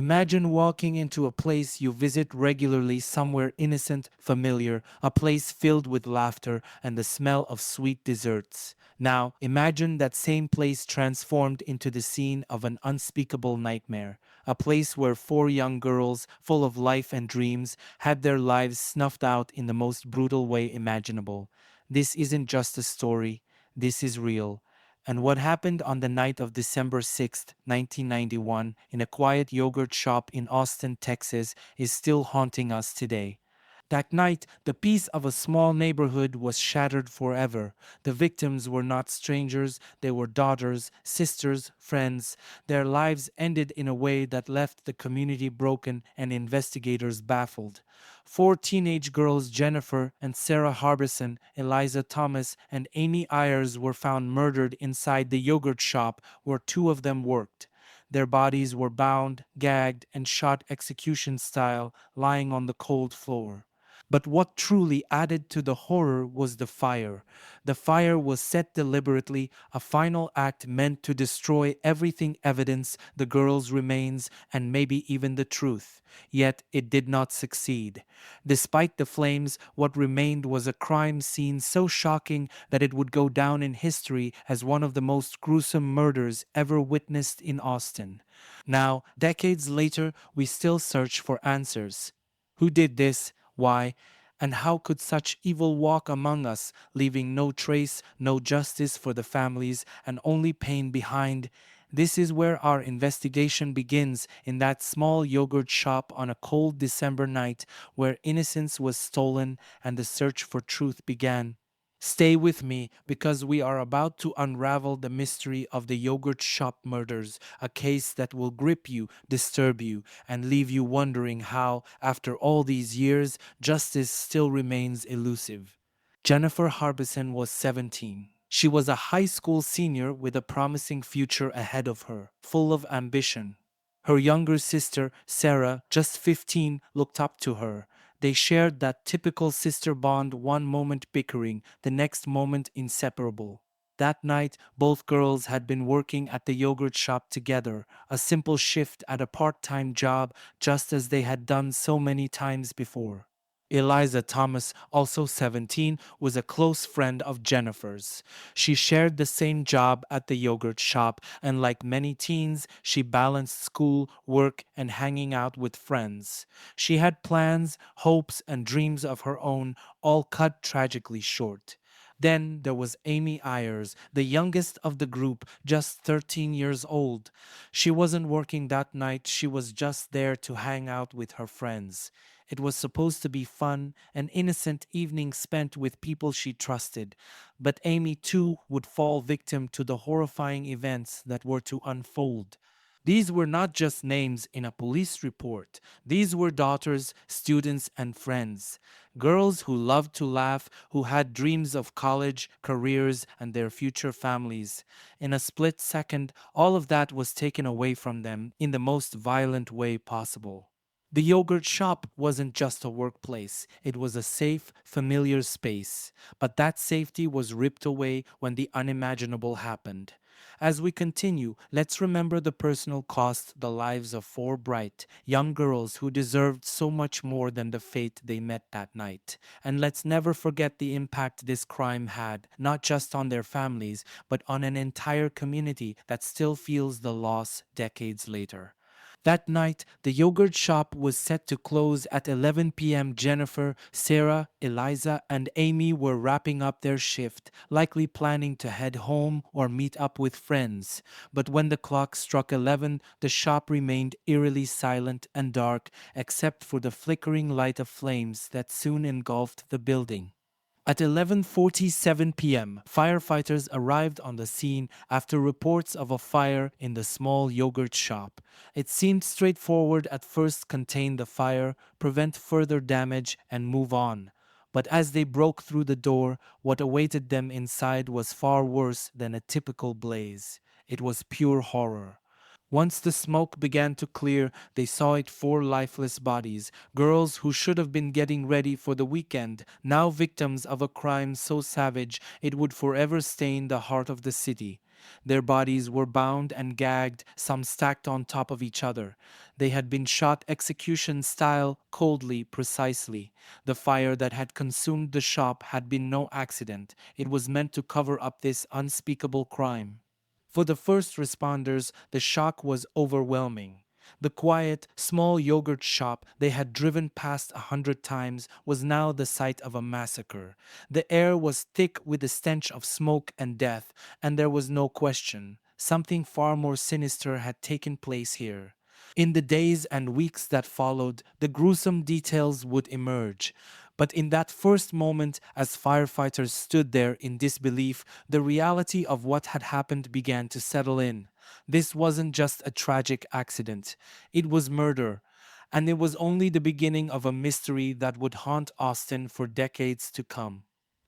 Imagine walking into a place you visit regularly, somewhere innocent, familiar, a place filled with laughter and the smell of sweet desserts. Now, imagine that same place transformed into the scene of an unspeakable nightmare, a place where four young girls, full of life and dreams, had their lives snuffed out in the most brutal way imaginable. This isn't just a story, this is real. And what happened on the night of December 6th, 1991, in a quiet yogurt shop in Austin, Texas, is still haunting us today. That night, the peace of a small neighborhood was shattered forever. The victims were not strangers, they were daughters, sisters, friends. Their lives ended in a way that left the community broken and investigators baffled. Four teenage girls, Jennifer and Sarah Harbison, Eliza Thomas, and Amy Ayers, were found murdered inside the yogurt shop where two of them worked. Their bodies were bound, gagged, and shot execution style, lying on the cold floor. But what truly added to the horror was the fire. The fire was set deliberately, a final act meant to destroy everything evidence, the girls' remains, and maybe even the truth. Yet it did not succeed. Despite the flames, what remained was a crime scene so shocking that it would go down in history as one of the most gruesome murders ever witnessed in Austin. Now, decades later, we still search for answers. Who did this? Why? And how could such evil walk among us, leaving no trace, no justice for the families, and only pain behind? This is where our investigation begins, in that small yogurt shop on a cold December night where innocence was stolen and the search for truth began. Stay with me because we are about to unravel the mystery of the yogurt shop murders, a case that will grip you, disturb you, and leave you wondering how, after all these years, justice still remains elusive. Jennifer Harbison was 17. She was a high school senior with a promising future ahead of her, full of ambition. Her younger sister, Sarah, just 15, looked up to her. They shared that typical sister bond, one moment bickering, the next moment inseparable. That night, both girls had been working at the yogurt shop together, a simple shift at a part-time job, just as they had done so many times before. Eliza Thomas, also 17, was a close friend of Jennifer's. She shared the same job at the yogurt shop, and like many teens, she balanced school, work, and hanging out with friends. She had plans, hopes, and dreams of her own, all cut tragically short. Then there was Amy Ayers, the youngest of the group, just 13 years old. She wasn't working that night, she was just there to hang out with her friends. It was supposed to be fun, an innocent evening spent with people she trusted. But Amy too would fall victim to the horrifying events that were to unfold. These were not just names in a police report. These were daughters, students, and friends. Girls who loved to laugh, who had dreams of college, careers, and their future families. In a split second, all of that was taken away from them in the most violent way possible. The yogurt shop wasn't just a workplace, it was a safe, familiar space. But that safety was ripped away when the unimaginable happened. As we continue, let's remember the personal cost, the lives of four bright, young girls who deserved so much more than the fate they met that night. And let's never forget the impact this crime had, not just on their families, but on an entire community that still feels the loss decades later. That night, the yogurt shop was set to close at 11 p.m. Jennifer, Sarah, Eliza, and Amy were wrapping up their shift, likely planning to head home or meet up with friends. But when the clock struck 11, the shop remained eerily silent and dark, except for the flickering light of flames that soon engulfed the building. At 11:47 p.m., firefighters arrived on the scene after reports of a fire in the small yogurt shop. It seemed straightforward at first: contain the fire, prevent further damage, and move on. But as they broke through the door, what awaited them inside was far worse than a typical blaze. It was pure horror. Once the smoke began to clear, they saw it: four lifeless bodies, girls who should have been getting ready for the weekend, now victims of a crime so savage it would forever stain the heart of the city. Their bodies were bound and gagged, some stacked on top of each other. They had been shot execution style, coldly, precisely. The fire that had consumed the shop had been no accident. It was meant to cover up this unspeakable crime. For the first responders, the shock was overwhelming. The quiet, small yogurt shop they had driven past 100 times was now the site of a massacre. The air was thick with the stench of smoke and death, and there was no question. Something far more sinister had taken place here. In the days and weeks that followed, the gruesome details would emerge. But in that first moment, as firefighters stood there in disbelief, the reality of what had happened began to settle in. This wasn't just a tragic accident, it was murder. And it was only the beginning of a mystery that would haunt Austin for decades to come.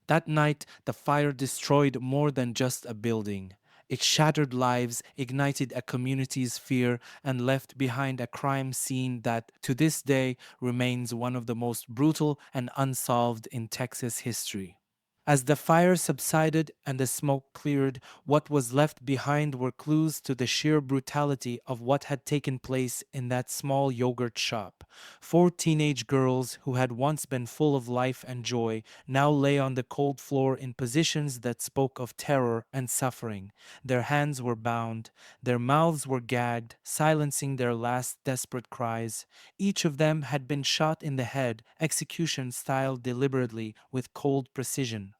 That night, the fire destroyed more than just a building. It shattered lives, ignited a community's fear, and left behind a crime scene that, to this day, remains one of the most brutal and unsolved in Texas history. As the fire subsided and the smoke cleared, what was left behind were clues to the sheer brutality of what had taken place in that small yogurt shop. Four teenage girls who had once been full of life and joy now lay on the cold floor in positions that spoke of terror and suffering. Their hands were bound, their mouths were gagged, silencing their last desperate cries. Each of them had been shot in the head, execution style deliberately, with cold precision.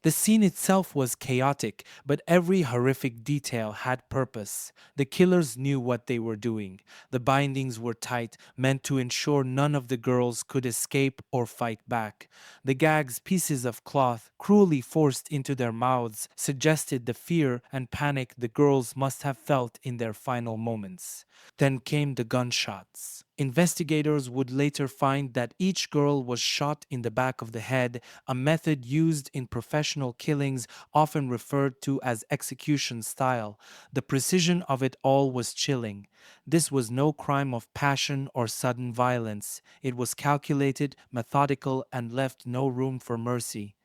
The scene itself was chaotic, but every horrific detail had purpose. The killers knew what they were doing. The bindings were tight, meant to ensure none of the girls could escape or fight back. The gags, pieces of cloth, cruelly forced into their mouths, suggested the fear and panic the girls must have felt in their final moments. Then came the gunshots. Investigators would later find that each girl was shot in the back of the head, a method used in professional killings often referred to as execution style. The precision of it all was chilling. This was no crime of passion or sudden violence. It was calculated, methodical, and left no room for mercy.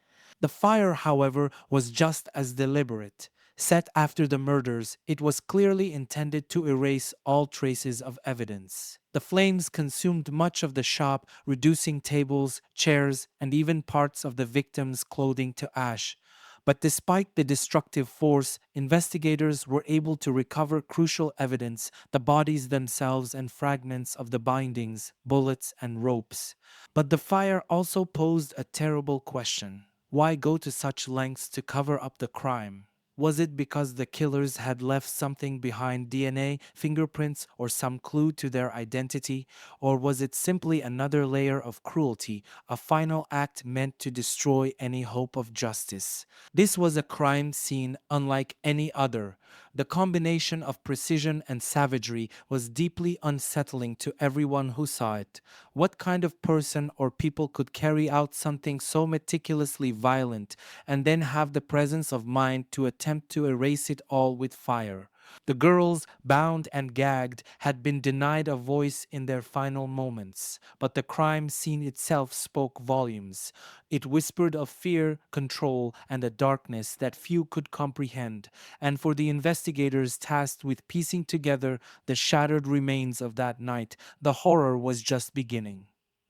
The fire, however, was just as deliberate. Set after the murders, it was clearly intended to erase all traces of evidence. The flames consumed much of the shop, reducing tables, chairs, and even parts of the victims' clothing to ash. But despite the destructive force, investigators were able to recover crucial evidence, the bodies themselves and fragments of the bindings, bullets, and ropes. But the fire also posed a terrible question. Why go to such lengths to cover up the crime? Was it because the killers had left something behind, DNA, fingerprints, or some clue to their identity? Or was it simply another layer of cruelty, a final act meant to destroy any hope of justice? This was a crime scene unlike any other. The combination of precision and savagery was deeply unsettling to everyone who saw it. What kind of person or people could carry out something so meticulously violent and then have the presence of mind to attempt to erase it all with fire? The girls, bound and gagged, had been denied a voice in their final moments, but the crime scene itself spoke volumes. It whispered of fear, control, and a darkness that few could comprehend, and for the investigators tasked with piecing together the shattered remains of that night, the horror was just beginning.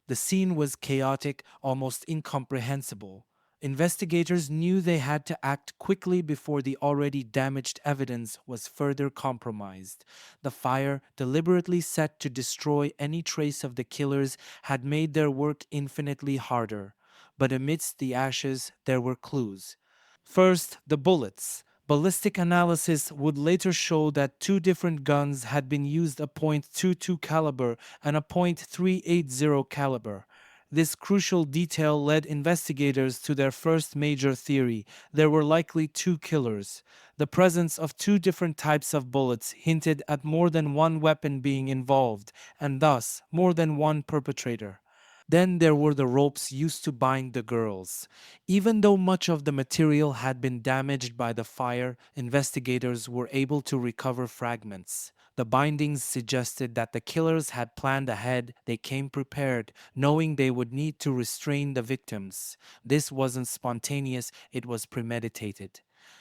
The scene was chaotic, almost incomprehensible. Investigators knew they had to act quickly before the already damaged evidence was further compromised. The fire, deliberately set to destroy any trace of the killers, had made their work infinitely harder. But amidst the ashes, there were clues. First, the bullets. Ballistic analysis would later show that two different guns had been used, a .22 caliber and a .380 caliber. This crucial detail led investigators to their first major theory. There were likely two killers. The presence of two different types of bullets hinted at more than one weapon being involved, and thus more than one perpetrator. Then there were the ropes used to bind the girls. Even though much of the material had been damaged by the fire, investigators were able to recover fragments. The bindings suggested that the killers had planned ahead. They came prepared, knowing they would need to restrain the victims. This wasn't spontaneous, it was premeditated.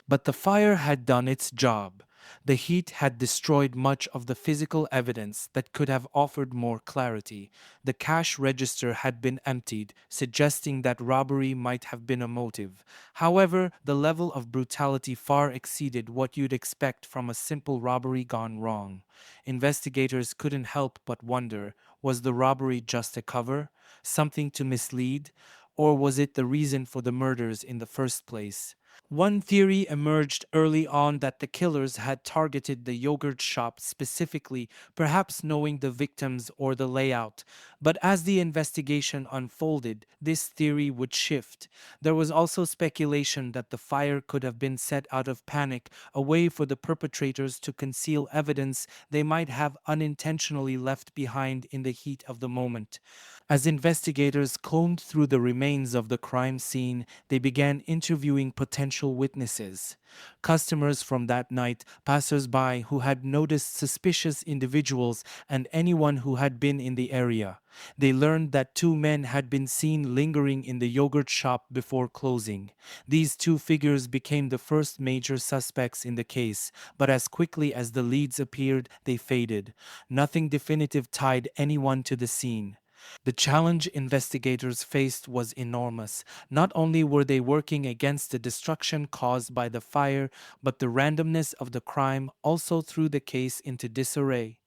But the fire had done its job. The heat had destroyed much of the physical evidence that could have offered more clarity. The cash register had been emptied, suggesting that robbery might have been a motive. However, the level of brutality far exceeded what you'd expect from a simple robbery gone wrong. Investigators couldn't help but wonder, was the robbery just a cover, something to mislead, or was it the reason for the murders in the first place? One theory emerged early on that the killers had targeted the yogurt shop specifically, perhaps knowing the victims or the layout. But as the investigation unfolded, this theory would shift. There was also speculation that the fire could have been set out of panic, a way for the perpetrators to conceal evidence they might have unintentionally left behind in the heat of the moment. As investigators combed through the remains of the crime scene, they began interviewing potential witnesses. Customers from that night, passers-by who had noticed suspicious individuals, and anyone who had been in the area. They learned that two men had been seen lingering in the yogurt shop before closing. These two figures became the first major suspects in the case, but as quickly as the leads appeared, they faded. Nothing definitive tied anyone to the scene. The challenge investigators faced was enormous. Not only were they working against the destruction caused by the fire, but the randomness of the crime also threw the case into disarray.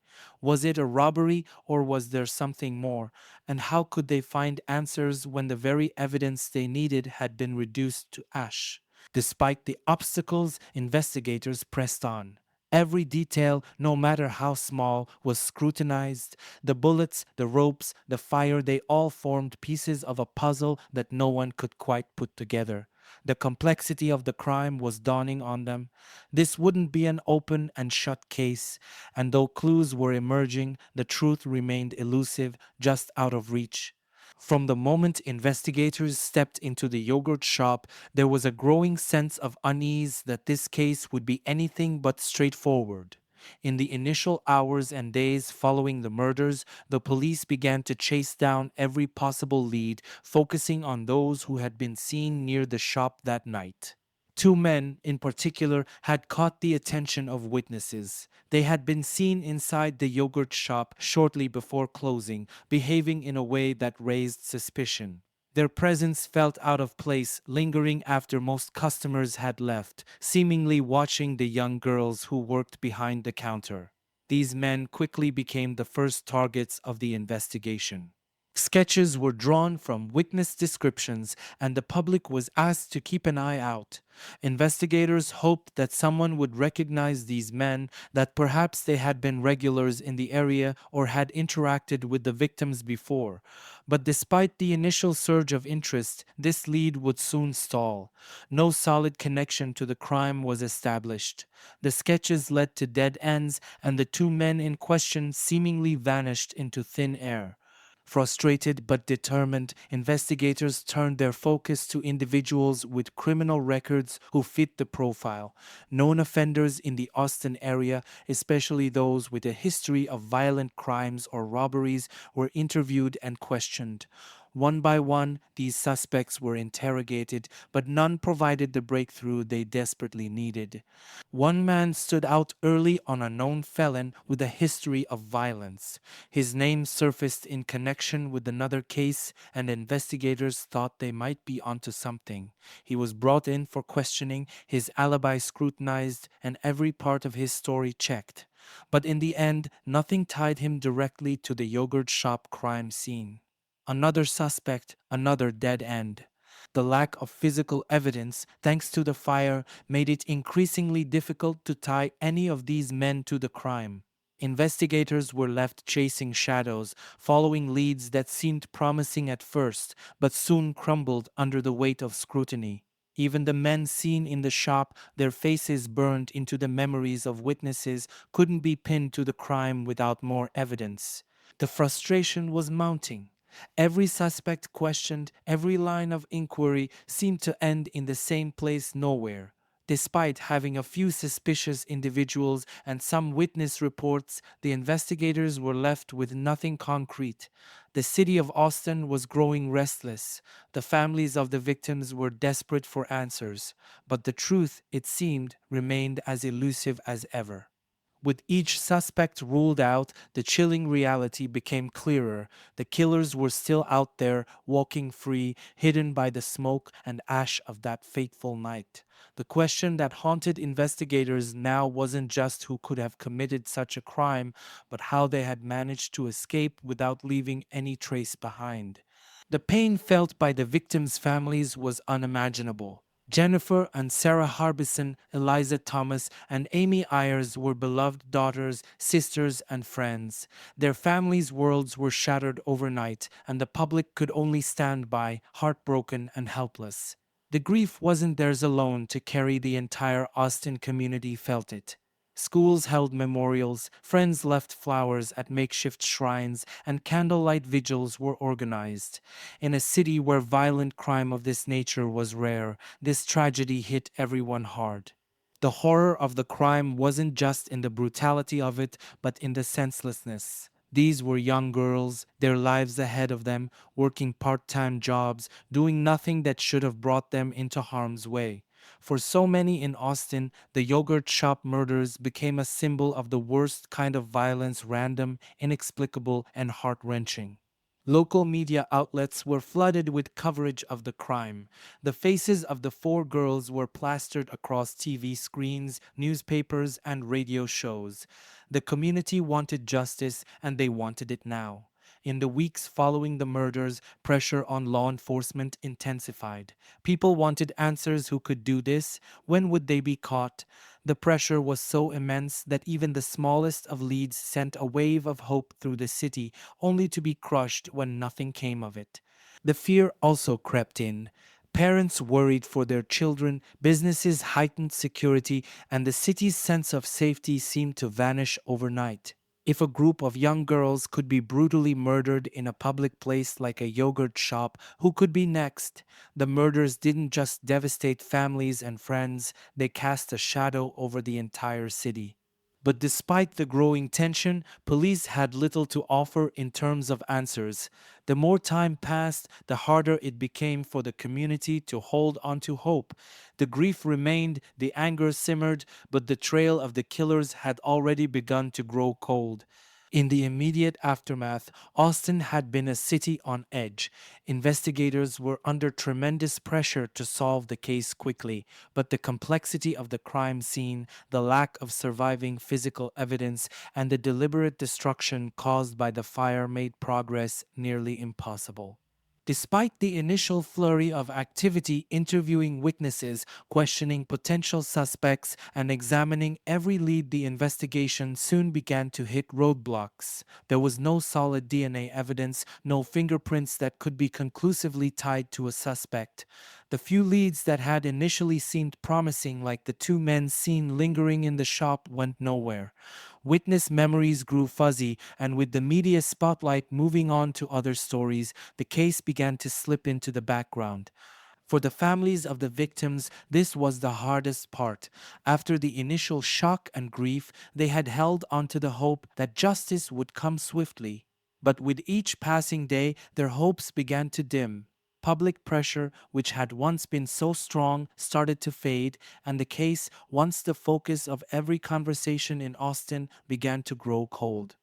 Was it a robbery or was there something more? And how could they find answers when the very evidence they needed had been reduced to ash? Despite the obstacles, investigators pressed on. Every detail, no matter how small, was scrutinized. The bullets, the ropes, the fire, they all formed pieces of a puzzle that no one could quite put together. The complexity of the crime was dawning on them. This wouldn't be an open and shut case, and though clues were emerging, the truth remained elusive, just out of reach. From the moment investigators stepped into the yogurt shop, there was a growing sense of unease that this case would be anything but straightforward. In the initial hours and days following the murders, the police began to chase down every possible lead, focusing on those who had been seen near the shop that night. Two men, in particular, had caught the attention of witnesses. They had been seen inside the yogurt shop shortly before closing, behaving in a way that raised suspicion. Their presence felt out of place, lingering after most customers had left, seemingly watching the young girls who worked behind the counter. These men quickly became the first targets of the investigation. Sketches were drawn from witness descriptions, and the public was asked to keep an eye out. Investigators hoped that someone would recognize these men, that perhaps they had been regulars in the area or had interacted with the victims before. But despite the initial surge of interest, this lead would soon stall. No solid connection to the crime was established. The sketches led to dead ends, and the two men in question seemingly vanished into thin air. Frustrated but determined, investigators turned their focus to individuals with criminal records who fit the profile. Known offenders in the Austin area, especially those with a history of violent crimes or robberies, were interviewed and questioned. One by one, these suspects were interrogated, but none provided the breakthrough they desperately needed. One man stood out early on, a known felon with a history of violence. His name surfaced in connection with another case, and investigators thought they might be onto something. He was brought in for questioning, his alibi scrutinized, and every part of his story checked. But in the end, nothing tied him directly to the yogurt shop crime scene. Another suspect, another dead end. The lack of physical evidence, thanks to the fire, made it increasingly difficult to tie any of these men to the crime. Investigators were left chasing shadows, following leads that seemed promising at first, but soon crumbled under the weight of scrutiny. Even the men seen in the shop, their faces burned into the memories of witnesses, couldn't be pinned to the crime without more evidence. The frustration was mounting. Every suspect questioned, every line of inquiry seemed to end in the same place nowhere. Despite having a few suspicious individuals and some witness reports, the investigators were left with nothing concrete. The city of Austin was growing restless. The families of the victims were desperate for answers, but the truth, it seemed, remained as elusive as ever. With each suspect ruled out, the chilling reality became clearer. The killers were still out there, walking free, hidden by the smoke and ash of that fateful night. The question that haunted investigators now wasn't just who could have committed such a crime, but how they had managed to escape without leaving any trace behind. The pain felt by the victims' families was unimaginable. Jennifer and Sarah Harbison, Eliza Thomas, and Amy Ayers were beloved daughters, sisters, and friends. Their families' worlds were shattered overnight, and the public could only stand by, heartbroken and helpless. The grief wasn't theirs alone to carry, the entire Austin community felt it. Schools held memorials, friends left flowers at makeshift shrines, and candlelight vigils were organized. In a city where violent crime of this nature was rare, this tragedy hit everyone hard. The horror of the crime wasn't just in the brutality of it, but in the senselessness. These were young girls, their lives ahead of them, working part-time jobs, doing nothing that should have brought them into harm's way. For so many in Austin, the yogurt shop murders became a symbol of the worst kind of violence, random, inexplicable, and heart-wrenching. Local media outlets were flooded with coverage of the crime. The faces of the four girls were plastered across TV screens, newspapers, and radio shows. The community wanted justice, and they wanted it now. In the weeks following the murders, pressure on law enforcement intensified. People wanted answers: who could do this? When would they be caught? The pressure was so immense that even the smallest of leads sent a wave of hope through the city, only to be crushed when nothing came of it. The fear also crept in. Parents worried for their children, businesses heightened security, and the city's sense of safety seemed to vanish overnight. If a group of young girls could be brutally murdered in a public place like a yogurt shop, who could be next? The murders didn't just devastate families and friends, they cast a shadow over the entire city. But despite the growing tension, police had little to offer in terms of answers. The more time passed, the harder it became for the community to hold on to hope. The grief remained, the anger simmered, but the trail of the killers had already begun to grow cold. In the immediate aftermath, Austin had been a city on edge. Investigators were under tremendous pressure to solve the case quickly, but the complexity of the crime scene, the lack of surviving physical evidence, and the deliberate destruction caused by the fire made progress nearly impossible. Despite the initial flurry of activity, interviewing witnesses, questioning potential suspects, and examining every lead, the investigation soon began to hit roadblocks. There was no solid DNA evidence, no fingerprints that could be conclusively tied to a suspect. The few leads that had initially seemed promising, like the two men seen lingering in the shop, went nowhere. Witness memories grew fuzzy, and with the media spotlight moving on to other stories, the case began to slip into the background. For the families of the victims, this was the hardest part. After the initial shock and grief, they had held onto the hope that justice would come swiftly. But with each passing day, their hopes began to dim. Public pressure, which had once been so strong, started to fade, and the case, once the focus of every conversation in Austin, began to grow cold.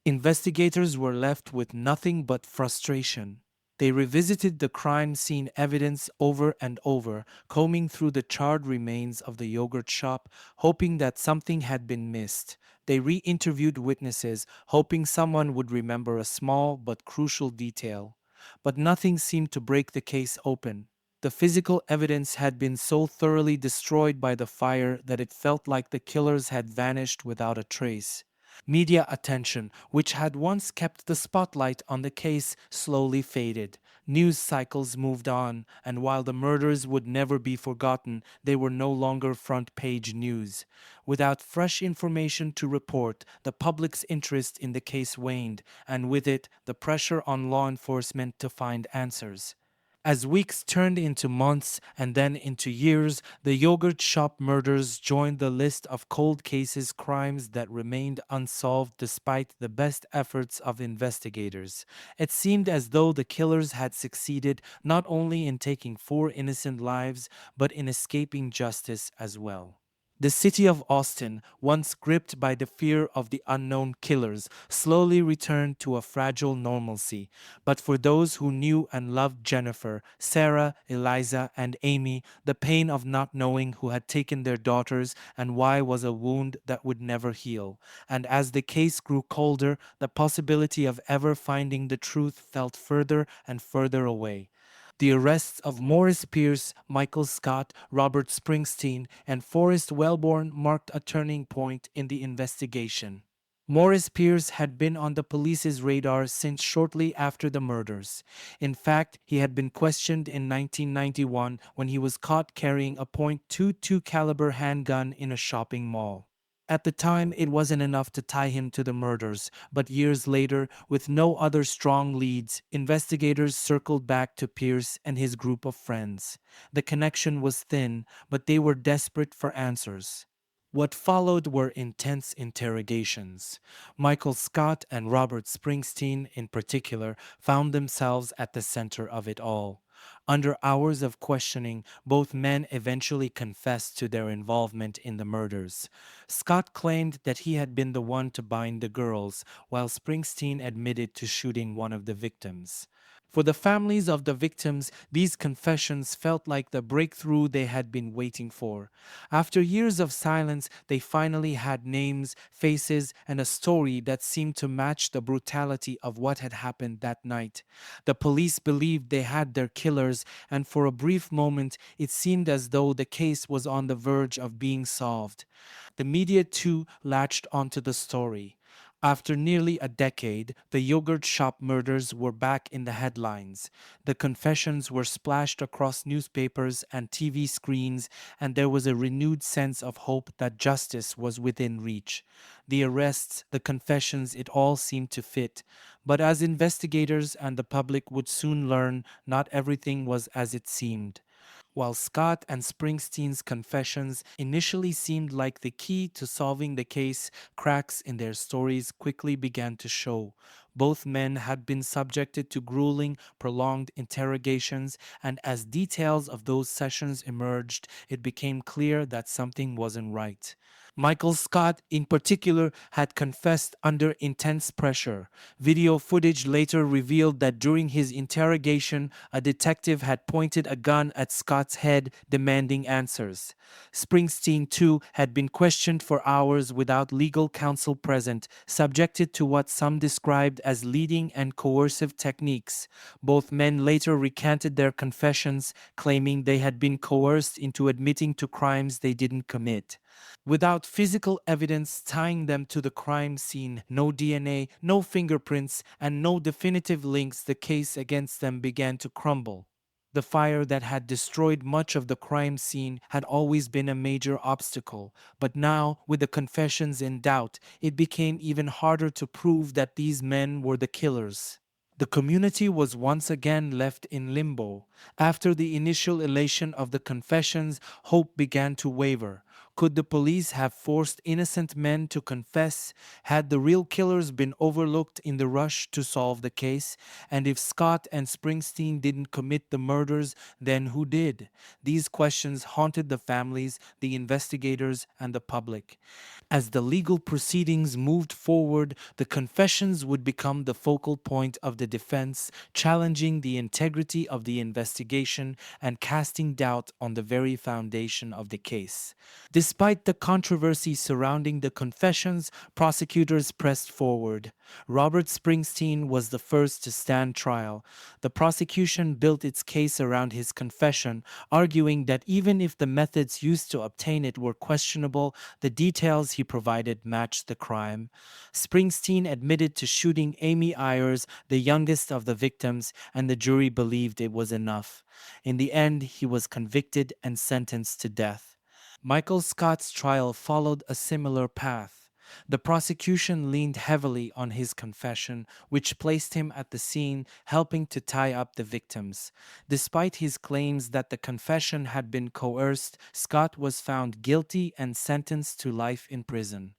Investigators were left with nothing but frustration. They revisited the crime scene evidence over and over, combing through the charred remains of the yogurt shop, hoping that something had been missed. They re-interviewed witnesses, hoping someone would remember a small but crucial detail. But nothing seemed to break the case open. The physical evidence had been so thoroughly destroyed by the fire that it felt like the killers had vanished without a trace. Media attention, which had once kept the spotlight on the case, slowly faded. News cycles moved on, and while the murders would never be forgotten, they were no longer front-page news. Without fresh information to report, the public's interest in the case waned, and with it, the pressure on law enforcement to find answers. As weeks turned into months and then into years, the yogurt shop murders joined the list of cold cases crimes that remained unsolved despite the best efforts of investigators. It seemed as though the killers had succeeded not only in taking four innocent lives, but in escaping justice as well. The city of Austin, once gripped by the fear of the unknown killers, slowly returned to a fragile normalcy. But for those who knew and loved Jennifer, Sarah, Eliza, and Amy, the pain of not knowing who had taken their daughters and why was a wound that would never heal. And as the case grew colder, the possibility of ever finding the truth felt further and further away. The arrests of Morris Pierce, Michael Scott, Robert Springsteen, and Forrest Wellborn marked a turning point in the investigation. Morris Pierce had been on the police's radar since shortly after the murders. In fact, he had been questioned in 1991 when he was caught carrying a .22 caliber handgun in a shopping mall. At the time, it wasn't enough to tie him to the murders, but years later, with no other strong leads, investigators circled back to Pierce and his group of friends. The connection was thin, but they were desperate for answers. What followed were intense interrogations. Michael Scott and Robert Springsteen, in particular, found themselves at the center of it all. Under hours of questioning, both men eventually confessed to their involvement in the murders. Scott claimed that he had been the one to bind the girls, while Springsteen admitted to shooting one of the victims. For the families of the victims, these confessions felt like the breakthrough they had been waiting for. After years of silence, they finally had names, faces, and a story that seemed to match the brutality of what had happened that night. The police believed they had their killers, and for a brief moment, it seemed as though the case was on the verge of being solved. The media too latched onto the story. After nearly a decade, the yogurt shop murders were back in the headlines. The confessions were splashed across newspapers and TV screens, and there was a renewed sense of hope that justice was within reach. The arrests, the confessions, it all seemed to fit. But as investigators and the public would soon learn, not everything was as it seemed. While Scott and Springsteen's confessions initially seemed like the key to solving the case, cracks in their stories quickly began to show. Both men had been subjected to grueling, prolonged interrogations, and as details of those sessions emerged, it became clear that something wasn't right. Michael Scott, in particular, had confessed under intense pressure. Video footage later revealed that during his interrogation, a detective had pointed a gun at Scott's head, demanding answers. Springsteen, too, had been questioned for hours without legal counsel present, subjected to what some described as leading and coercive techniques. Both men later recanted their confessions, claiming they had been coerced into admitting to crimes they didn't commit. Without physical evidence tying them to the crime scene, no DNA, no fingerprints, and no definitive links, the case against them began to crumble. The fire that had destroyed much of the crime scene had always been a major obstacle, but now, with the confessions in doubt, it became even harder to prove that these men were the killers. The community was once again left in limbo. After the initial elation of the confessions, hope began to waver. Could the police have forced innocent men to confess? Had the real killers been overlooked in the rush to solve the case? And if Scott and Springsteen didn't commit the murders, then who did? These questions haunted the families, the investigators, and the public. As the legal proceedings moved forward, the confessions would become the focal point of the defense, challenging the integrity of the investigation and casting doubt on the very foundation of the case. Despite the controversy surrounding the confessions, prosecutors pressed forward. Robert Springsteen was the first to stand trial. The prosecution built its case around his confession, arguing that even if the methods used to obtain it were questionable, the details he provided matched the crime. Springsteen admitted to shooting Amy Ayers, the youngest of the victims, and the jury believed it was enough. In the end, he was convicted and sentenced to death. Michael Scott's trial followed a similar path. The prosecution leaned heavily on his confession, which placed him at the scene, helping to tie up the victims. Despite his claims that the confession had been coerced, Scott was found guilty and sentenced to life in prison.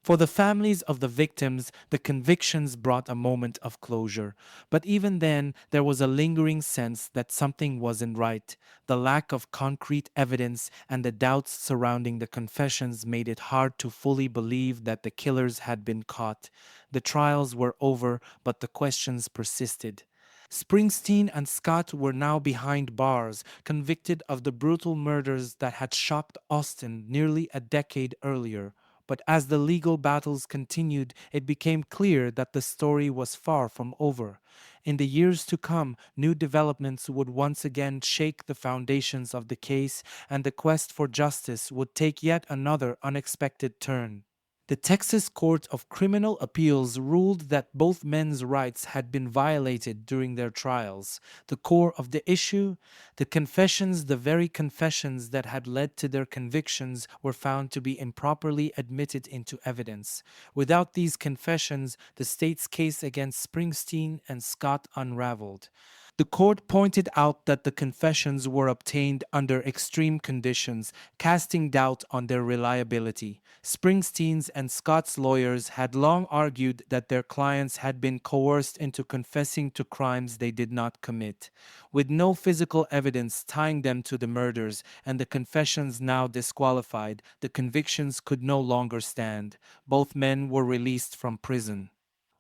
For the families of the victims, the convictions brought a moment of closure. But even then, there was a lingering sense that something wasn't right. The lack of concrete evidence and the doubts surrounding the confessions made it hard to fully believe that the killers had been caught. The trials were over, but the questions persisted. Springsteen and Scott were now behind bars, convicted of the brutal murders that had shocked Austin nearly a decade earlier. But as the legal battles continued, it became clear that the story was far from over. In the years to come, new developments would once again shake the foundations of the case, and the quest for justice would take yet another unexpected turn. The Texas Court of Criminal Appeals ruled that both men's rights had been violated during their trials. The core of the issue, the confessions, the very confessions that had led to their convictions, were found to be improperly admitted into evidence. Without these confessions, the state's case against Springsteen and Scott unraveled. The court pointed out that the confessions were obtained under extreme conditions, casting doubt on their reliability. Springsteen's and Scott's lawyers had long argued that their clients had been coerced into confessing to crimes they did not commit. With no physical evidence tying them to the murders and the confessions now disqualified, the convictions could no longer stand. Both men were released from prison.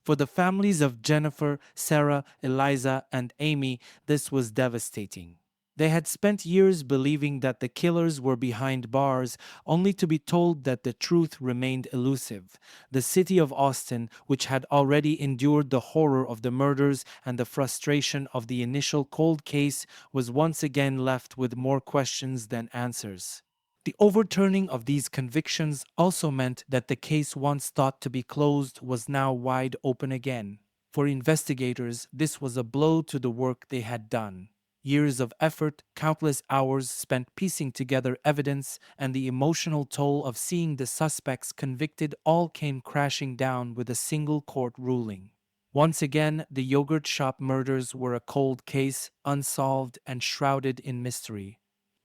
For the families of Jennifer, Sarah, Eliza, and Amy, this was devastating. They had spent years believing that the killers were behind bars, only to be told that the truth remained elusive. The city of Austin, which had already endured the horror of the murders and the frustration of the initial cold case, was once again left with more questions than answers. The overturning of these convictions also meant that the case once thought to be closed was now wide open again. For investigators, this was a blow to the work they had done. Years of effort, countless hours spent piecing together evidence, and the emotional toll of seeing the suspects convicted all came crashing down with a single court ruling. Once again, the yogurt shop murders were a cold case, unsolved and shrouded in mystery.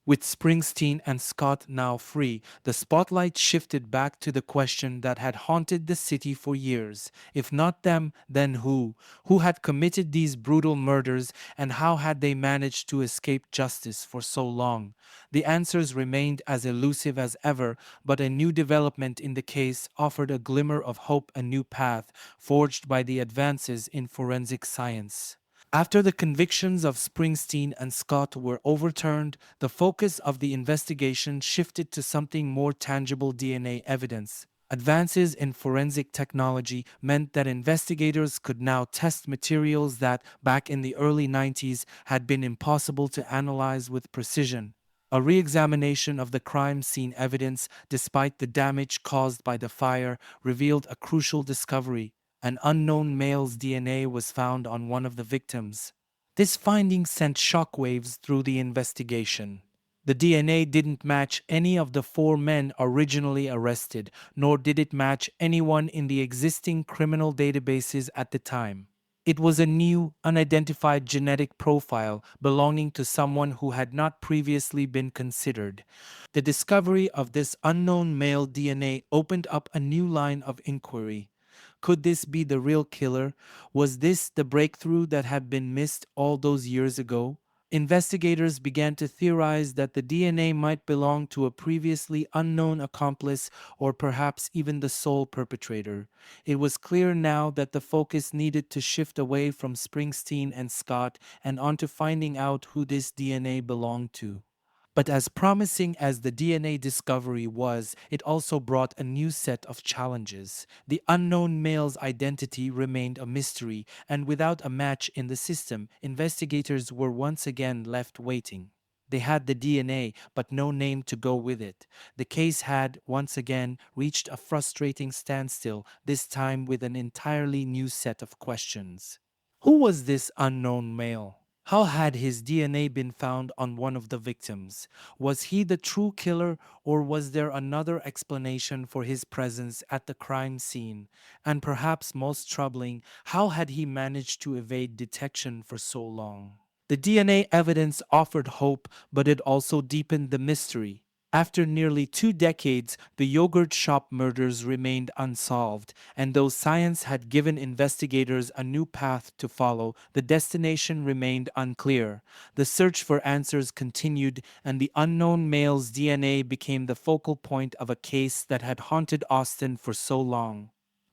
With Springsteen and Scott now free, the spotlight shifted back to the question that had haunted the city for years. If not them, then who? Who had committed these brutal murders, and how had they managed to escape justice for so long? The answers remained as elusive as ever, but a new development in the case offered a glimmer of hope, a new path forged by the advances in forensic science. After the convictions of Springsteen and Scott were overturned, the focus of the investigation shifted to something more tangible: DNA evidence. Advances in forensic technology meant that investigators could now test materials that, back in the early 90s, had been impossible to analyze with precision. A re-examination of the crime scene evidence, despite the damage caused by the fire, revealed a crucial discovery: an unknown male's DNA was found on one of the victims. This finding sent shockwaves through the investigation. The DNA didn't match any of the four men originally arrested, nor did it match anyone in the existing criminal databases at the time. It was a new, unidentified genetic profile belonging to someone who had not previously been considered. The discovery of this unknown male DNA opened up a new line of inquiry. Could this be the real killer? Was this the breakthrough that had been missed all those years ago? Investigators began to theorize that the DNA might belong to a previously unknown accomplice, or perhaps even the sole perpetrator. It was clear now that the focus needed to shift away from Springsteen and Scott and onto finding out who this DNA belonged to. But as promising as the DNA discovery was, it also brought a new set of challenges. The unknown male's identity remained a mystery, and without a match in the system, investigators were once again left waiting. They had the DNA, but no name to go with it. The case had, once again, reached a frustrating standstill, this time with an entirely new set of questions. Who was this unknown male? How had his DNA been found on one of the victims? Was he the true killer, or was there another explanation for his presence at the crime scene? And perhaps most troubling, how had he managed to evade detection for so long? The DNA evidence offered hope, but it also deepened the mystery. After nearly 2 decades, the yogurt shop murders remained unsolved, and though science had given investigators a new path to follow, the destination remained unclear. The search for answers continued, and the unknown male's DNA became the focal point of a case that had haunted Austin for so long.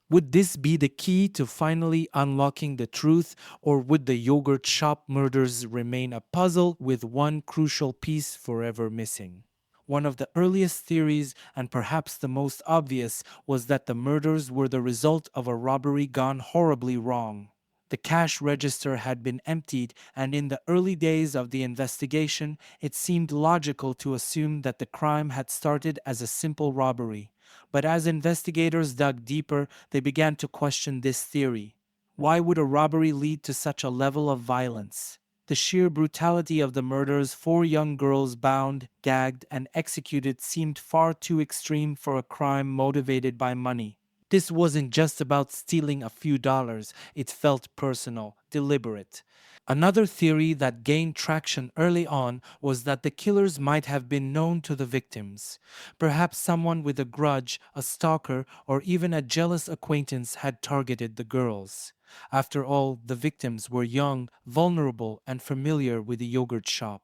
Would this be the key to finally unlocking the truth, or would the yogurt shop murders remain a puzzle with one crucial piece forever missing? One of the earliest theories, and perhaps the most obvious, was that the murders were the result of a robbery gone horribly wrong. The cash register had been emptied, and in the early days of the investigation, it seemed logical to assume that the crime had started as a simple robbery. But as investigators dug deeper, they began to question this theory. Why would a robbery lead to such a level of violence? The sheer brutality of the murders, 4 young girls bound, gagged, and executed, seemed far too extreme for a crime motivated by money. This wasn't just about stealing a few dollars, it felt personal, deliberate. Another theory that gained traction early on was that the killers might have been known to the victims. Perhaps someone with a grudge, a stalker, or even a jealous acquaintance had targeted the girls. After all, the victims were young, vulnerable, and familiar with the yogurt shop.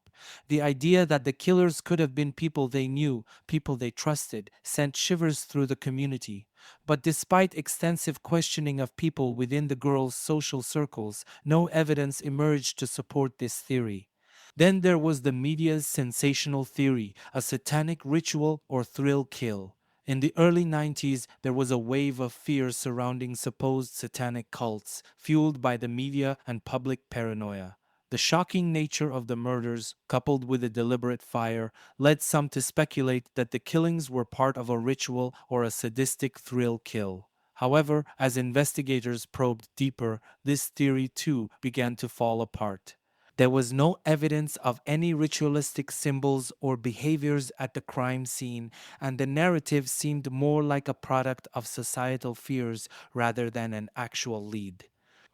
The idea that the killers could have been people they knew, people they trusted, sent shivers through the community. But despite extensive questioning of people within the girls' social circles, no evidence emerged to support this theory. Then there was the media's sensational theory, a satanic ritual or thrill kill. In the early 90s, there was a wave of fear surrounding supposed satanic cults, fueled by the media and public paranoia. The shocking nature of the murders, coupled with a deliberate fire, led some to speculate that the killings were part of a ritual or a sadistic thrill kill. However, as investigators probed deeper, this theory too began to fall apart. There was no evidence of any ritualistic symbols or behaviors at the crime scene, and the narrative seemed more like a product of societal fears rather than an actual lead.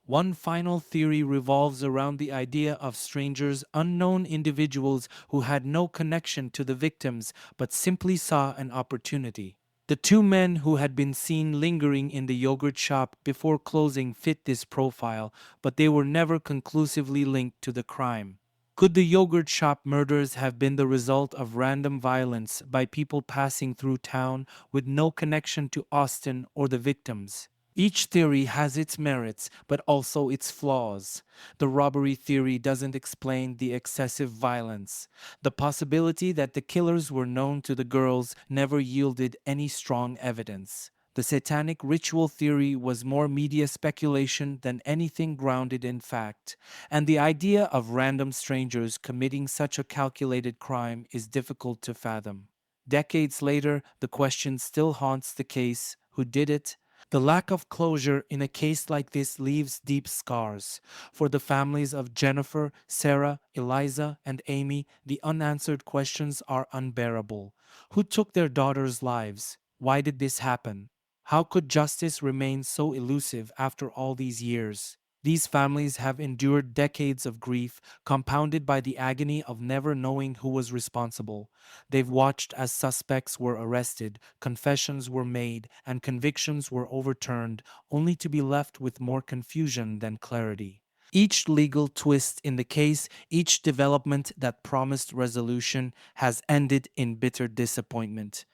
One final theory revolves around the idea of strangers, unknown individuals who had no connection to the victims but simply saw an opportunity. The 2 men who had been seen lingering in the yogurt shop before closing fit this profile, but they were never conclusively linked to the crime. Could the yogurt shop murders have been the result of random violence by people passing through town with no connection to Austin or the victims? Each theory has its merits, but also its flaws. The robbery theory doesn't explain the excessive violence. The possibility that the killers were known to the girls never yielded any strong evidence. The satanic ritual theory was more media speculation than anything grounded in fact, and the idea of random strangers committing such a calculated crime is difficult to fathom. Decades later, the question still haunts the case: who did it? The lack of closure in a case like this leaves deep scars. For the families of Jennifer, Sarah, Eliza, and Amy, the unanswered questions are unbearable. Who took their daughters' lives? Why did this happen? How could justice remain so elusive after all these years? These families have endured decades of grief, compounded by the agony of never knowing who was responsible. They've watched as suspects were arrested, confessions were made, and convictions were overturned, only to be left with more confusion than clarity. Each legal twist in the case, each development that promised resolution, has ended in bitter disappointment.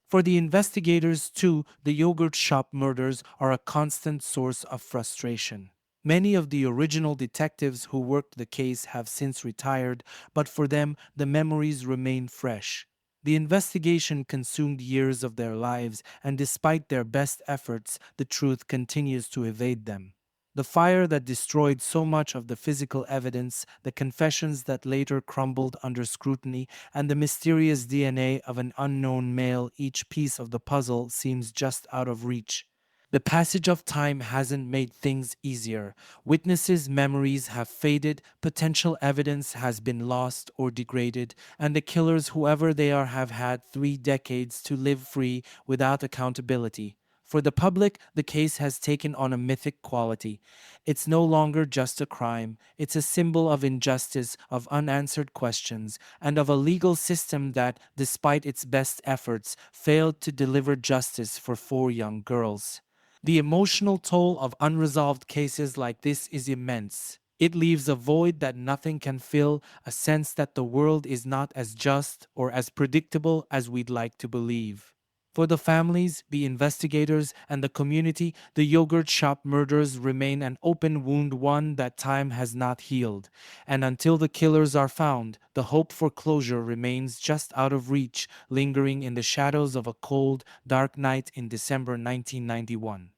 For the investigators, too, the yogurt shop murders are a constant source of frustration. Many of the original detectives who worked the case have since retired, but for them, the memories remain fresh. The investigation consumed years of their lives, and despite their best efforts, the truth continues to evade them. The fire that destroyed so much of the physical evidence, the confessions that later crumbled under scrutiny, and the mysterious DNA of an unknown male, each piece of the puzzle seems just out of reach. The passage of time hasn't made things easier. Witnesses' memories have faded, potential evidence has been lost or degraded, and the killers, whoever they are, have had 3 decades to live free without accountability. For the public, the case has taken on a mythic quality. It's no longer just a crime, it's a symbol of injustice, of unanswered questions, and of a legal system that, despite its best efforts, failed to deliver justice for 4 young girls. The emotional toll of unresolved cases like this is immense. It leaves a void that nothing can fill, a sense that the world is not as just or as predictable as we'd like to believe. For the families, the investigators, and the community, the yogurt shop murders remain an open wound, one that time has not healed. And until the killers are found, the hope for closure remains just out of reach, lingering in the shadows of a cold, dark night in December 1991.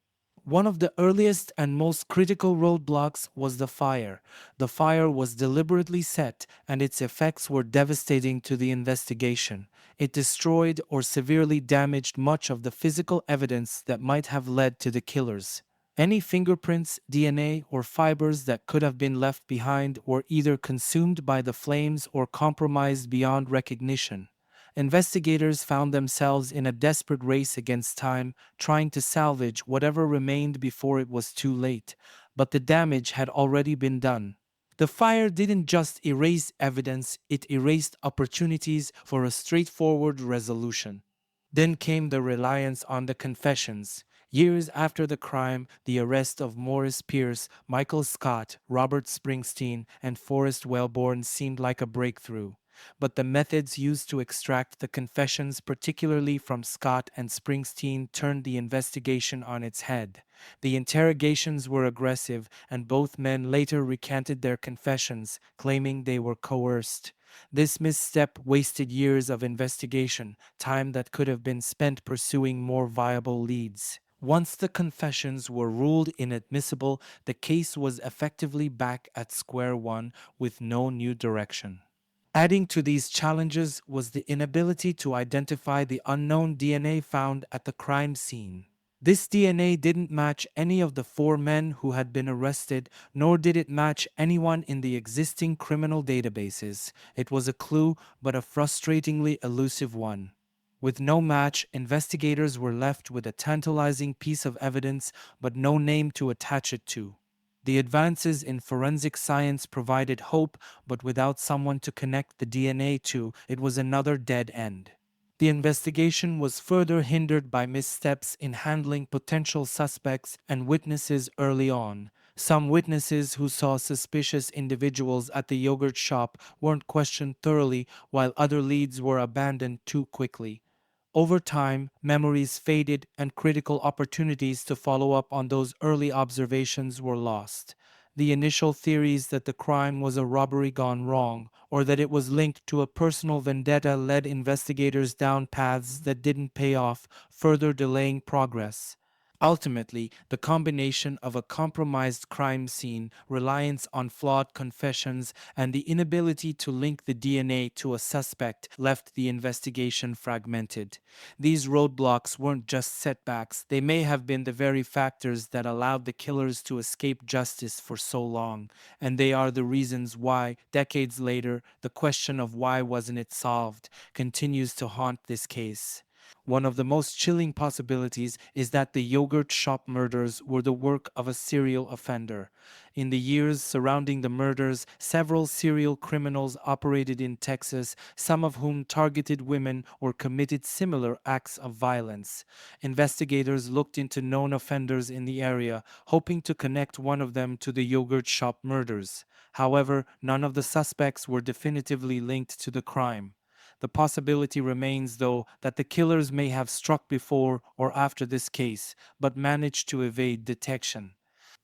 One of the earliest and most critical roadblocks was the fire. The fire was deliberately set, and its effects were devastating to the investigation. It destroyed or severely damaged much of the physical evidence that might have led to the killers. Any fingerprints, DNA, or fibers that could have been left behind were either consumed by the flames or compromised beyond recognition. Investigators found themselves in a desperate race against time, trying to salvage whatever remained before it was too late. But the damage had already been done. The fire didn't just erase evidence, it erased opportunities for a straightforward resolution. Then came the reliance on the confessions. Years after the crime, the arrest of Morris Pierce, Michael Scott, Robert Springsteen, and Forrest Wellborn seemed like a breakthrough. But the methods used to extract the confessions, particularly from Scott and Springsteen, turned the investigation on its head. The interrogations were aggressive, and both men later recanted their confessions, claiming they were coerced. This misstep wasted years of investigation, time that could have been spent pursuing more viable leads. Once the confessions were ruled inadmissible, the case was effectively back at square one with no new direction. Adding to these challenges was the inability to identify the unknown DNA found at the crime scene. This DNA didn't match any of the 4 men who had been arrested, nor did it match anyone in the existing criminal databases. It was a clue, but a frustratingly elusive one. With no match, investigators were left with a tantalizing piece of evidence, but no name to attach it to. The advances in forensic science provided hope, but without someone to connect the DNA to, it was another dead end. The investigation was further hindered by missteps in handling potential suspects and witnesses early on. Some witnesses who saw suspicious individuals at the yogurt shop weren't questioned thoroughly, while other leads were abandoned too quickly. Over time, memories faded and critical opportunities to follow up on those early observations were lost. The initial theories that the crime was a robbery gone wrong, or that it was linked to a personal vendetta, led investigators down paths that didn't pay off, further delaying progress. Ultimately, the combination of a compromised crime scene, reliance on flawed confessions, and the inability to link the DNA to a suspect left the investigation fragmented. These roadblocks weren't just setbacks, they may have been the very factors that allowed the killers to escape justice for so long, and they are the reasons why, decades later, the question of why wasn't it solved continues to haunt this case. One of the most chilling possibilities is that the yogurt shop murders were the work of a serial offender. In the years surrounding the murders, several serial criminals operated in Texas, some of whom targeted women or committed similar acts of violence. Investigators looked into known offenders in the area, hoping to connect one of them to the yogurt shop murders. However, none of the suspects were definitively linked to the crime. The possibility remains, though, that the killers may have struck before or after this case, but managed to evade detection.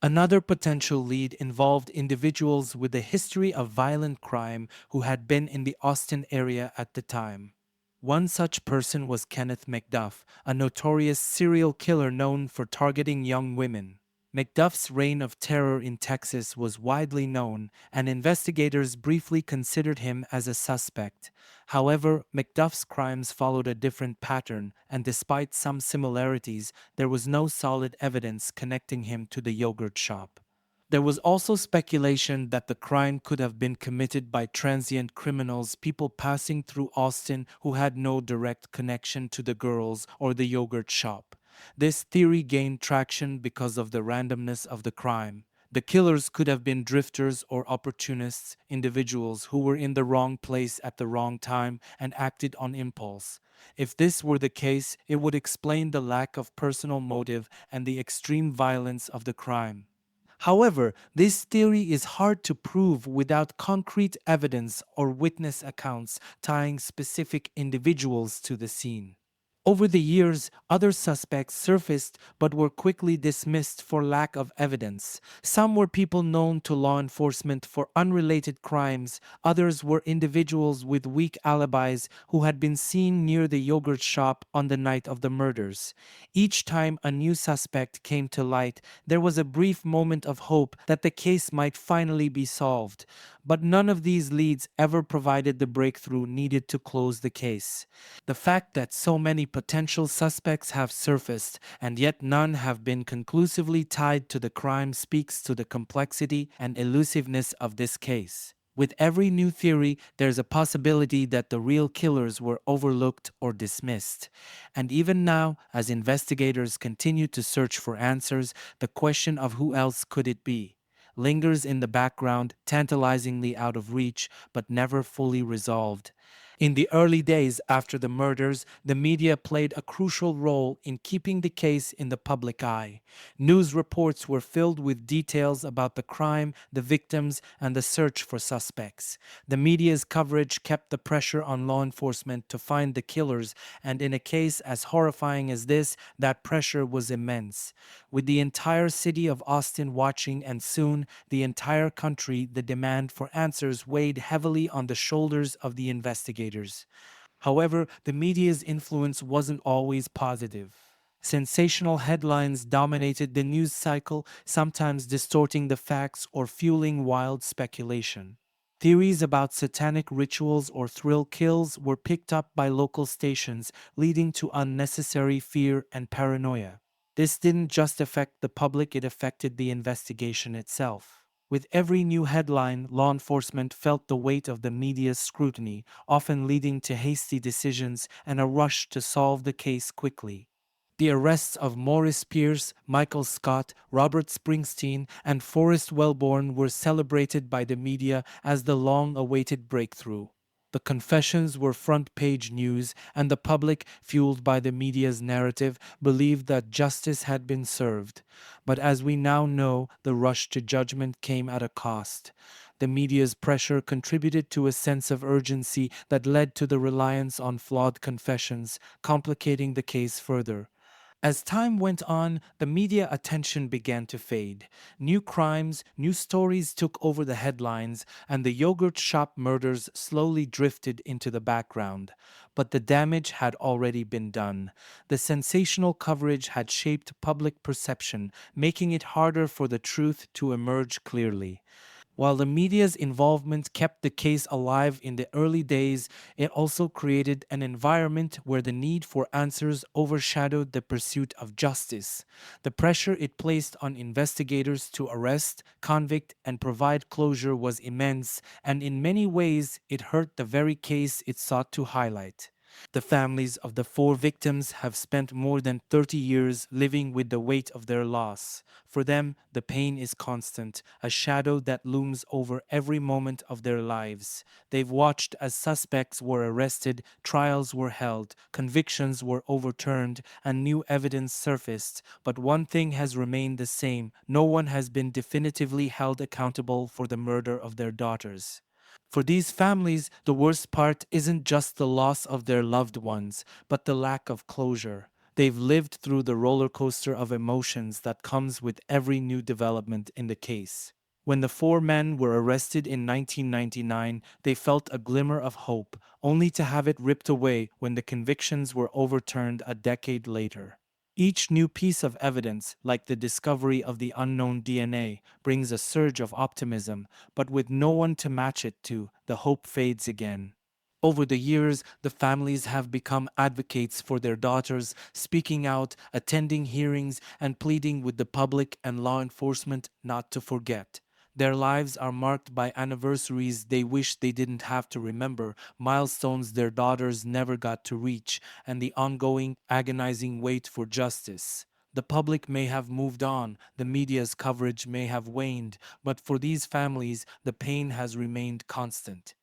Another potential lead involved individuals with a history of violent crime who had been in the Austin area at the time. One such person was Kenneth McDuff, a notorious serial killer known for targeting young women. McDuff's reign of terror in Texas was widely known, and investigators briefly considered him as a suspect. However, McDuff's crimes followed a different pattern, and despite some similarities, there was no solid evidence connecting him to the yogurt shop. There was also speculation that the crime could have been committed by transient criminals, people passing through Austin who had no direct connection to the girls or the yogurt shop. This theory gained traction because of the randomness of the crime. The killers could have been drifters or opportunists, individuals who were in the wrong place at the wrong time and acted on impulse. If this were the case, it would explain the lack of personal motive and the extreme violence of the crime. However, this theory is hard to prove without concrete evidence or witness accounts tying specific individuals to the scene. Over the years, other suspects surfaced but were quickly dismissed for lack of evidence. Some were people known to law enforcement for unrelated crimes, others were individuals with weak alibis who had been seen near the yogurt shop on the night of the murders. Each time a new suspect came to light, there was a brief moment of hope that the case might finally be solved. But none of these leads ever provided the breakthrough needed to close the case. The fact that so many potential suspects have surfaced and yet none have been conclusively tied to the crime speaks to the complexity and elusiveness of this case. With every new theory, there's a possibility that the real killers were overlooked or dismissed. And even now, as investigators continue to search for answers, the question of who else could it be lingers in the background, tantalizingly out of reach, but never fully resolved. In the early days after the murders, the media played a crucial role in keeping the case in the public eye. News reports were filled with details about the crime, the victims, and the search for suspects. The media's coverage kept the pressure on law enforcement to find the killers, and in a case as horrifying as this, that pressure was immense. With the entire city of Austin watching and soon the entire country, the demand for answers weighed heavily on the shoulders of the investigators. However, the media's influence wasn't always positive. Sensational headlines dominated the news cycle, sometimes distorting the facts or fueling wild speculation. Theories about satanic rituals or thrill kills were picked up by local stations, leading to unnecessary fear and paranoia. This didn't just affect the public, it affected the investigation itself. With every new headline, law enforcement felt the weight of the media's scrutiny, often leading to hasty decisions and a rush to solve the case quickly. The arrests of Morris Pierce, Michael Scott, Robert Springsteen, and Forrest Wellborn were celebrated by the media as the long-awaited breakthrough. The confessions were front-page news, and the public, fueled by the media's narrative, believed that justice had been served. But as we now know, the rush to judgment came at a cost. The media's pressure contributed to a sense of urgency that led to the reliance on flawed confessions, complicating the case further. As time went on, the media attention began to fade. New crimes, new stories took over the headlines, and the yogurt shop murders slowly drifted into the background. But the damage had already been done. The sensational coverage had shaped public perception, making it harder for the truth to emerge clearly. While the media's involvement kept the case alive in the early days, it also created an environment where the need for answers overshadowed the pursuit of justice. The pressure it placed on investigators to arrest, convict, and provide closure was immense, and in many ways it hurt the very case it sought to highlight. The families of the four victims have spent more than 30 years living with the weight of their loss. For them, the pain is constant, a shadow that looms over every moment of their lives. They've watched as suspects were arrested, trials were held, convictions were overturned, and new evidence surfaced. But one thing has remained the same: no one has been definitively held accountable for the murder of their daughters. For these families, the worst part isn't just the loss of their loved ones, but the lack of closure. They've lived through the roller coaster of emotions that comes with every new development in the case. When the four men were arrested in 1999, they felt a glimmer of hope, only to have it ripped away when the convictions were overturned a decade later. Each new piece of evidence, like the discovery of the unknown DNA, brings a surge of optimism, but with no one to match it to, the hope fades again. Over the years, the families have become advocates for their daughters, speaking out, attending hearings, and pleading with the public and law enforcement not to forget. Their lives are marked by anniversaries they wish they didn't have to remember, milestones their daughters never got to reach, and the ongoing, agonizing wait for justice. The public may have moved on, the media's coverage may have waned, but for these families, the pain has remained constant.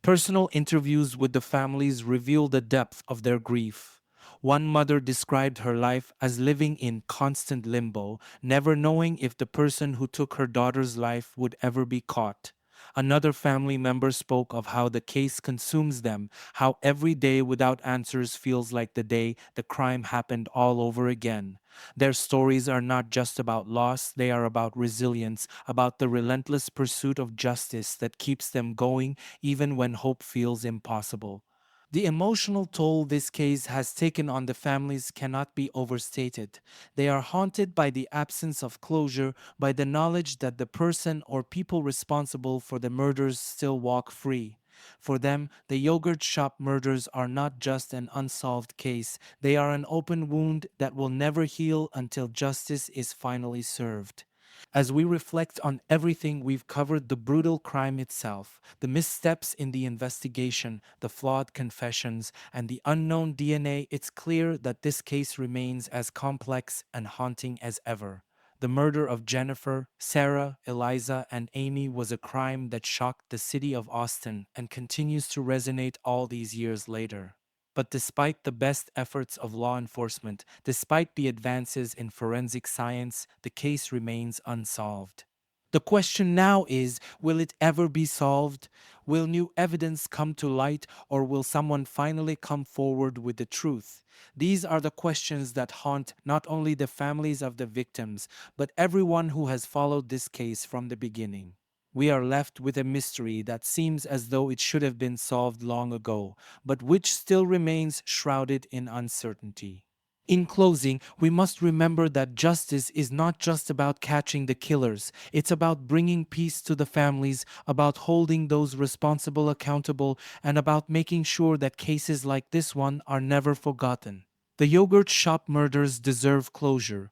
Personal interviews with the families reveal the depth of their grief. One mother described her life as living in constant limbo, never knowing if the person who took her daughter's life would ever be caught. Another family member spoke of how the case consumes them, how every day without answers feels like the day the crime happened all over again. Their stories are not just about loss, they are about resilience, about the relentless pursuit of justice that keeps them going even when hope feels impossible. The emotional toll this case has taken on the families cannot be overstated. They are haunted by the absence of closure, by the knowledge that the person or people responsible for the murders still walk free. For them, the yogurt shop murders are not just an unsolved case, they are an open wound that will never heal until justice is finally served. As we reflect on everything we've covered, the brutal crime itself, the missteps in the investigation, the flawed confessions, and the unknown DNA, it's clear that this case remains as complex and haunting as ever. The murder of Jennifer, Sarah, Eliza, and Amy was a crime that shocked the city of Austin and continues to resonate all these years later. But despite the best efforts of law enforcement, despite the advances in forensic science, the case remains unsolved. The question now is, will it ever be solved? Will new evidence come to light, or will someone finally come forward with the truth? These are the questions that haunt not only the families of the victims, but everyone who has followed this case from the beginning. We are left with a mystery that seems as though it should have been solved long ago, but which still remains shrouded in uncertainty. In closing, we must remember that justice is not just about catching the killers, it's about bringing peace to the families, about holding those responsible accountable, and about making sure that cases like this one are never forgotten. The yogurt shop murders deserve closure.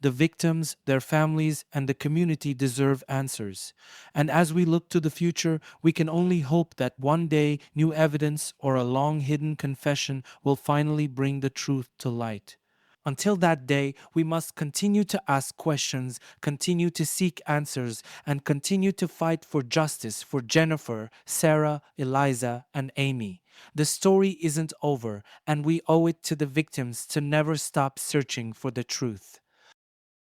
The victims, their families, and the community deserve answers. And as we look to the future, we can only hope that one day new evidence or a long hidden confession will finally bring the truth to light. Until that day, we must continue to ask questions, continue to seek answers, and continue to fight for justice for Jennifer, Sarah, Eliza, and Amy. The story isn't over, and we owe it to the victims to never stop searching for the truth.